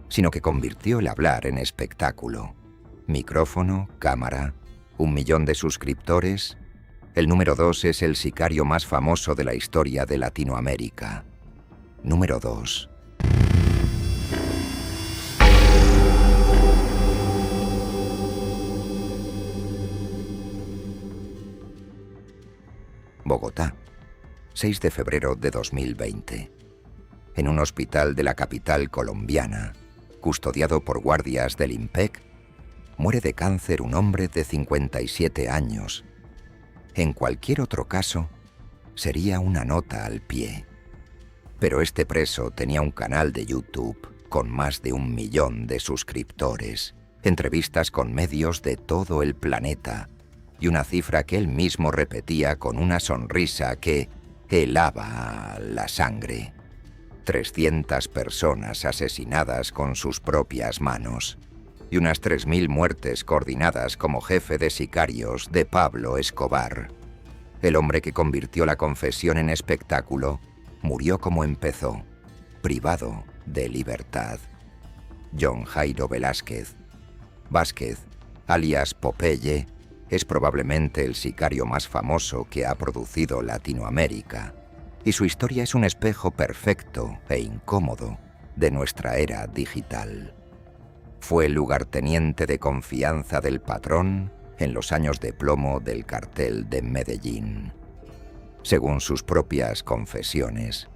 sino que convirtió el hablar en espectáculo. Micrófono, cámara, 1 millón de suscriptores. El número 2 es el sicario más famoso de la historia de Latinoamérica. Número 2. Bogotá, 6 de febrero de 2020. En un hospital de la capital colombiana, custodiado por guardias del IMPEC, muere de cáncer un hombre de 57 años. En cualquier otro caso, sería una nota al pie. Pero este preso tenía un canal de YouTube con más de 1 millón de suscriptores, entrevistas con medios de todo el planeta y una cifra que él mismo repetía con una sonrisa que helaba la sangre. 300 personas asesinadas con sus propias manos y unas 3000 muertes coordinadas como jefe de sicarios de Pablo Escobar. El hombre que convirtió la confesión en espectáculo murió como empezó, privado de libertad. John Jairo Velázquez. Vázquez, alias Popeye, es probablemente el sicario más famoso que ha producido Latinoamérica, y su historia es un espejo perfecto e incómodo de nuestra era digital. Fue el lugarteniente de confianza del patrón en los años de plomo del cartel de Medellín. Según sus propias confesiones,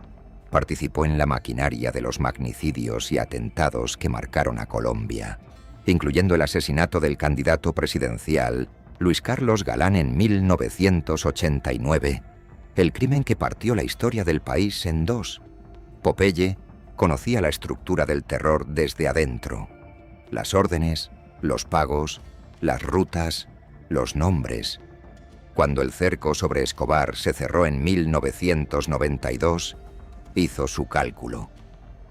participó en la maquinaria de los magnicidios y atentados que marcaron a Colombia, incluyendo el asesinato del candidato presidencial Luis Carlos Galán en 1989, el crimen que partió la historia del país en dos. Popeye conocía la estructura del terror desde adentro: las órdenes, los pagos, las rutas, los nombres. Cuando el cerco sobre Escobar se cerró en 1992, hizo su cálculo.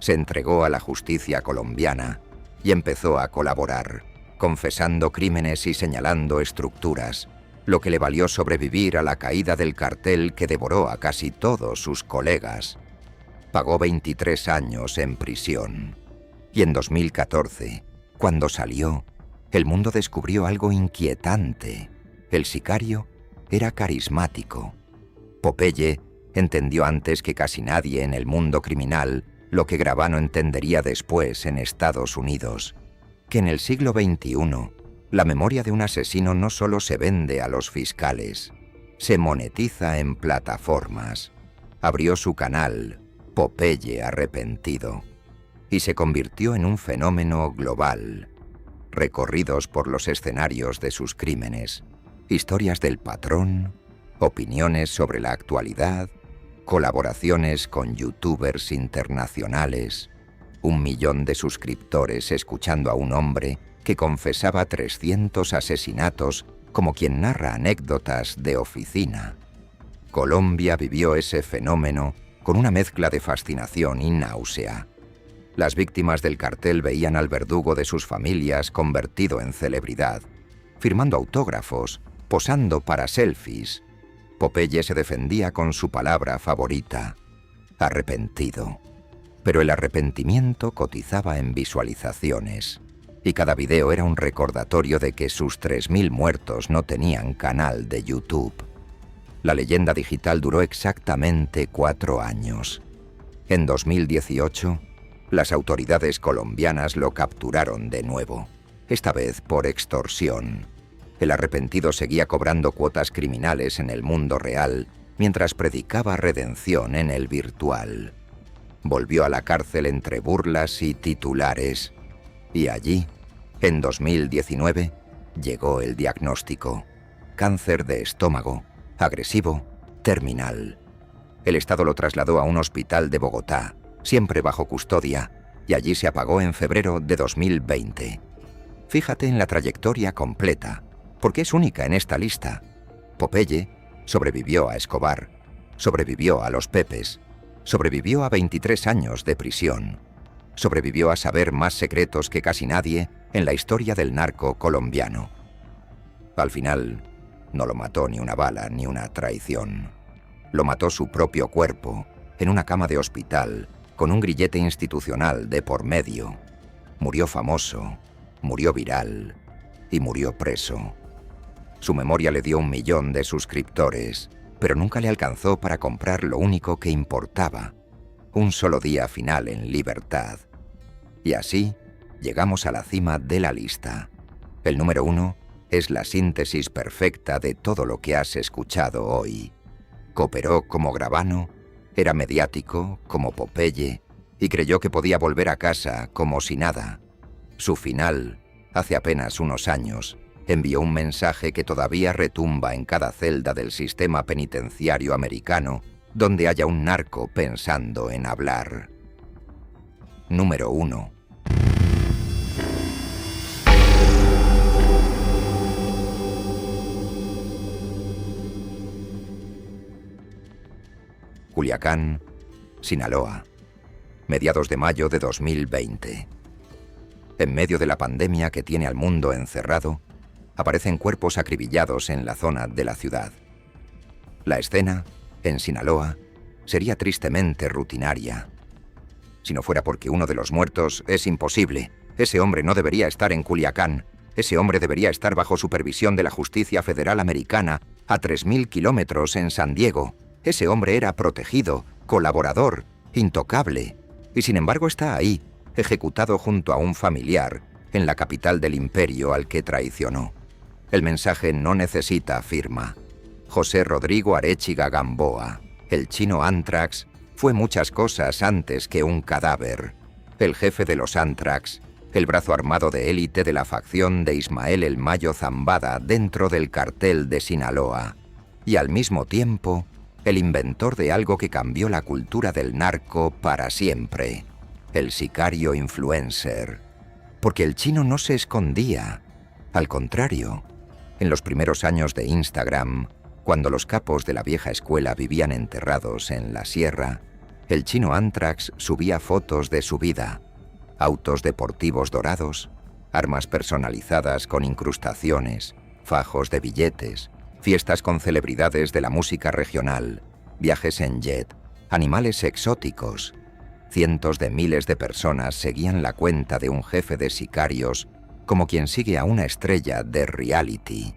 Se entregó a la justicia colombiana y empezó a colaborar, confesando crímenes y señalando estructuras, lo que le valió sobrevivir a la caída del cartel que devoró a casi todos sus colegas. Pagó 23 años en prisión. Y en 2014, cuando salió, el mundo descubrió algo inquietante. El sicario era carismático. Popeye entendió antes que casi nadie en el mundo criminal lo que Gravano entendería después en Estados Unidos: que en el siglo XXI la memoria de un asesino no solo se vende a los fiscales, se monetiza en plataformas. Abrió su canal, Popeye Arrepentido, y se convirtió en un fenómeno global. Recorridos por los escenarios de sus crímenes, historias del patrón, opiniones sobre la actualidad, colaboraciones con youtubers internacionales, 1 millón de suscriptores escuchando a un hombre que confesaba 300 asesinatos como quien narra anécdotas de oficina. Colombia vivió ese fenómeno con una mezcla de fascinación y náusea. Las víctimas del cartel veían al verdugo de sus familias convertido en celebridad, firmando autógrafos, posando para selfies. Popeye se defendía con su palabra favorita: arrepentido. Pero el arrepentimiento cotizaba en visualizaciones, y cada video era un recordatorio de que sus 3000 muertos no tenían canal de YouTube. La leyenda digital duró exactamente 4 años. En 2018, las autoridades colombianas lo capturaron de nuevo, esta vez por extorsión. El arrepentido seguía cobrando cuotas criminales en el mundo real mientras predicaba redención en el virtual. Volvió a la cárcel entre burlas y titulares. Y allí, en 2019, llegó el diagnóstico: cáncer de estómago, agresivo, terminal. El Estado lo trasladó a un hospital de Bogotá, siempre bajo custodia, y allí se apagó en febrero de 2020. Fíjate en la trayectoria completa, porque es única en esta lista. Popeye sobrevivió a Escobar, sobrevivió a los Pepes, sobrevivió a 23 años de prisión, sobrevivió a saber más secretos que casi nadie en la historia del narco colombiano. Al final, no lo mató ni una bala ni una traición. Lo mató su propio cuerpo, en una cama de hospital, con un grillete institucional de por medio. Murió famoso, murió viral y murió preso. Su memoria le dio 1 millón de suscriptores, pero nunca le alcanzó para comprar lo único que importaba: un solo día final en libertad. Y así llegamos a la cima de la lista. El número 1 es la síntesis perfecta de todo lo que has escuchado hoy. Cooperó como Gravano, era mediático como Popeye y creyó que podía volver a casa como si nada. Su final, hace apenas unos años, envió un mensaje que todavía retumba en cada celda del sistema penitenciario americano donde haya un narco pensando en hablar. Número 1. Culiacán, Sinaloa, mediados de mayo de 2020. En medio de la pandemia que tiene al mundo encerrado, aparecen cuerpos acribillados en la zona de la ciudad. La escena, en Sinaloa, sería tristemente rutinaria. Si no fuera porque uno de los muertos es imposible. Ese hombre no debería estar en Culiacán. Ese hombre debería estar bajo supervisión de la justicia federal americana a 3.000 kilómetros en San Diego. Ese hombre era protegido, colaborador, intocable. Y sin embargo está ahí, ejecutado junto a un familiar, en la capital del imperio al que traicionó. El mensaje no necesita firma. José Rodrigo Arechiga Gamboa, el chino Anthrax, fue muchas cosas antes que un cadáver. El jefe de los Anthrax, el brazo armado de élite de la facción de Ismael El Mayo Zambada dentro del cartel de Sinaloa. Y al mismo tiempo, el inventor de algo que cambió la cultura del narco para siempre. El sicario influencer. Porque el chino no se escondía. Al contrario, en los primeros años de Instagram, cuando los capos de la vieja escuela vivían enterrados en la sierra, el chino Anthrax subía fotos de su vida. Autos deportivos dorados, armas personalizadas con incrustaciones, fajos de billetes, fiestas con celebridades de la música regional, viajes en jet, animales exóticos. Cientos de miles de personas seguían la cuenta de un jefe de sicarios como quien sigue a una estrella de reality.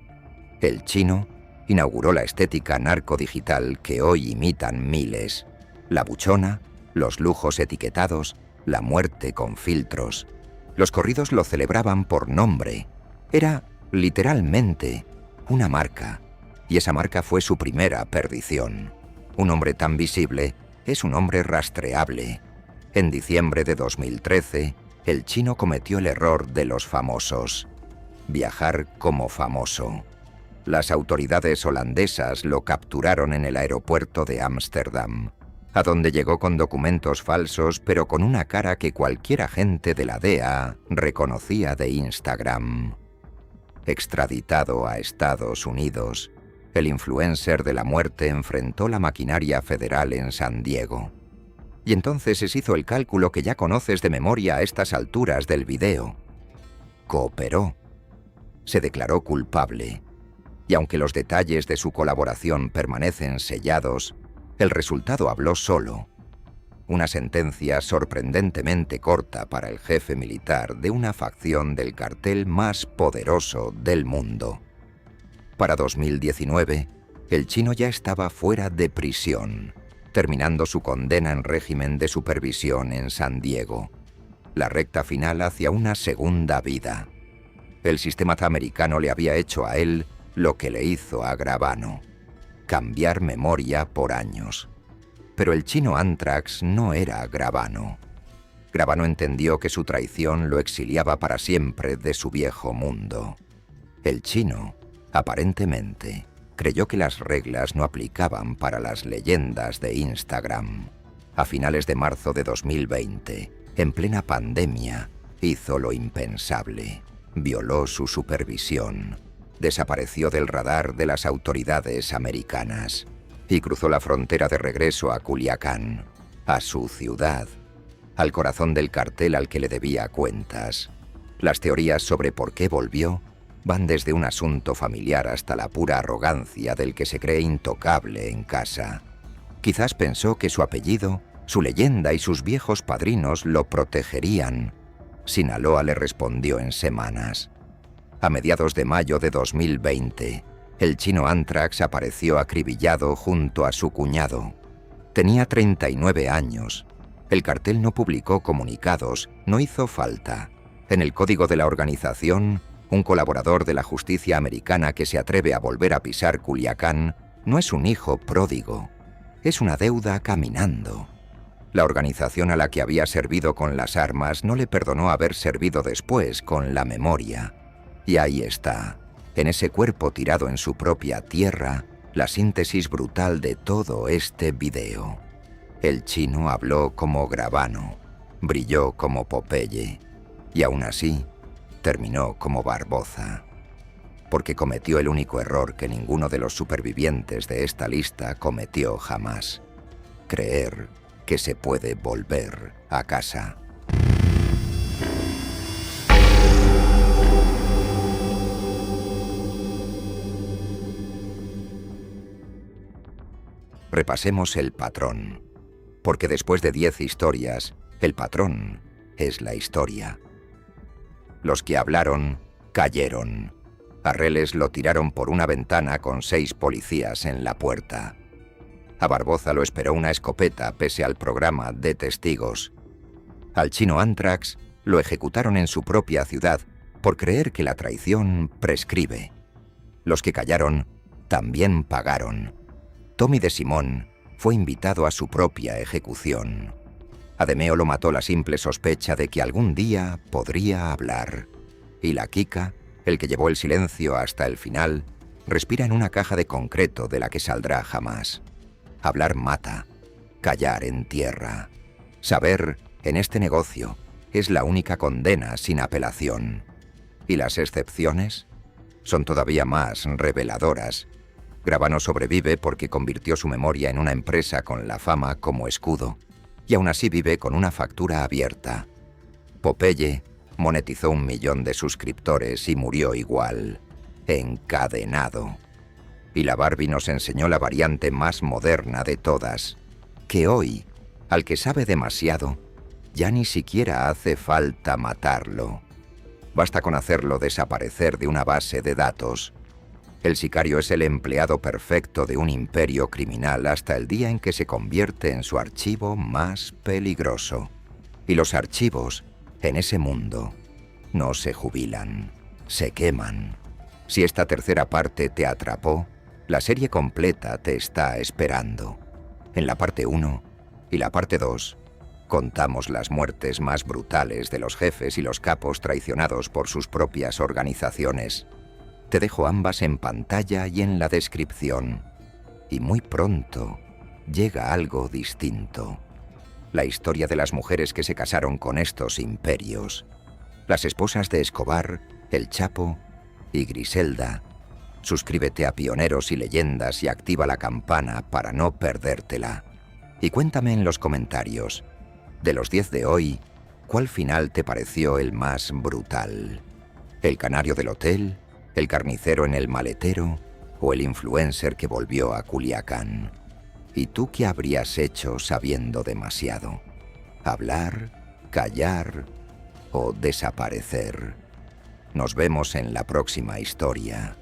El chino inauguró la estética narcodigital que hoy imitan miles. La buchona, los lujos etiquetados, la muerte con filtros. Los corridos lo celebraban por nombre. Era, literalmente, una marca. Y esa marca fue su primera perdición. Un hombre tan visible es un hombre rastreable. En diciembre de 2013, el chino cometió el error de los famosos. Viajar como famoso. Las autoridades holandesas lo capturaron en el aeropuerto de Ámsterdam, a donde llegó con documentos falsos pero con una cara que cualquier agente de la DEA reconocía de Instagram. Extraditado a Estados Unidos, el influencer de la muerte enfrentó la maquinaria federal en San Diego. Y entonces se hizo el cálculo que ya conoces de memoria a estas alturas del video. Cooperó. Se declaró culpable. Y aunque los detalles de su colaboración permanecen sellados, el resultado habló solo. Una sentencia sorprendentemente corta para el jefe militar de una facción del cartel más poderoso del mundo. Para 2019, el chino ya estaba fuera de prisión, terminando su condena en régimen de supervisión en San Diego. La recta final hacia una segunda vida. El sistema americano le había hecho a él lo que le hizo a Gravano. Cambiar memoria por años. Pero el chino Anthrax no era Gravano. Gravano entendió que su traición lo exiliaba para siempre de su viejo mundo. El chino, aparentemente, creyó que las reglas no aplicaban para las leyendas de Instagram. A finales de marzo de 2020, en plena pandemia, hizo lo impensable. Violó su supervisión. Desapareció del radar de las autoridades americanas y cruzó la frontera de regreso a Culiacán, a su ciudad, al corazón del cartel al que le debía cuentas. Las teorías sobre por qué volvió van desde un asunto familiar hasta la pura arrogancia del que se cree intocable en casa. Quizás pensó que su apellido, su leyenda y sus viejos padrinos lo protegerían. Sinaloa le respondió en semanas. A mediados de mayo de 2020, el chino Anthrax apareció acribillado junto a su cuñado. Tenía 39 años. El cartel no publicó comunicados, no hizo falta. En el código de la organización, un colaborador de la justicia americana que se atreve a volver a pisar Culiacán no es un hijo pródigo, es una deuda caminando. La organización a la que había servido con las armas no le perdonó haber servido después con la memoria. Y ahí está, en ese cuerpo tirado en su propia tierra, la síntesis brutal de todo este video. El chino habló como Gravano, brilló como Popeye, y aún así, terminó como Barboza. Porque cometió el único error que ninguno de los supervivientes de esta lista cometió jamás. creer que se puede volver a casa. Repasemos el patrón, porque después de 10 historias, el patrón es la historia. Los que hablaron, cayeron. A Reles lo tiraron por una ventana con 6 policías en la puerta. A Barboza lo esperó una escopeta pese al programa de testigos. Al chino Antrax lo ejecutaron en su propia ciudad por creer que la traición prescribe. Los que callaron también pagaron. Tommy de Simón fue invitado a su propia ejecución. A Demeo lo mató la simple sospecha de que algún día podría hablar. Y la Kika, el que llevó el silencio hasta el final, respira en una caja de concreto de la que saldrá jamás. Hablar mata, callar entierra. Saber, en este negocio, es la única condena sin apelación. Y las excepciones son todavía más reveladoras. Gravano sobrevive porque convirtió su memoria en una empresa con la fama como escudo, y aún así vive con una factura abierta. Popeye monetizó 1 millón de suscriptores y murió igual, encadenado. Y la Barbie nos enseñó la variante más moderna de todas, que hoy, al que sabe demasiado, ya ni siquiera hace falta matarlo. Basta con hacerlo desaparecer de una base de datos. El sicario es el empleado perfecto de un imperio criminal hasta el día en que se convierte en su archivo más peligroso. Y los archivos, en ese mundo, no se jubilan, se queman. Si esta tercera parte te atrapó, la serie completa te está esperando. En la parte 1 y la parte 2, contamos las muertes más brutales de los jefes y los capos traicionados por sus propias organizaciones. Te dejo ambas en pantalla y en la descripción. Y muy pronto llega algo distinto. La historia de las mujeres que se casaron con estos imperios. Las esposas de Escobar, El Chapo y Griselda. Suscríbete a Pioneros y Leyendas y activa la campana para no perdértela. Y cuéntame en los comentarios, de los 10 de hoy, ¿cuál final te pareció el más brutal? ¿El canario del hotel? ¿El carnicero en el maletero? ¿O el influencer que volvió a Culiacán? ¿Y tú qué habrías hecho sabiendo demasiado? ¿Hablar? ¿Callar? ¿O desaparecer? Nos vemos en la próxima historia.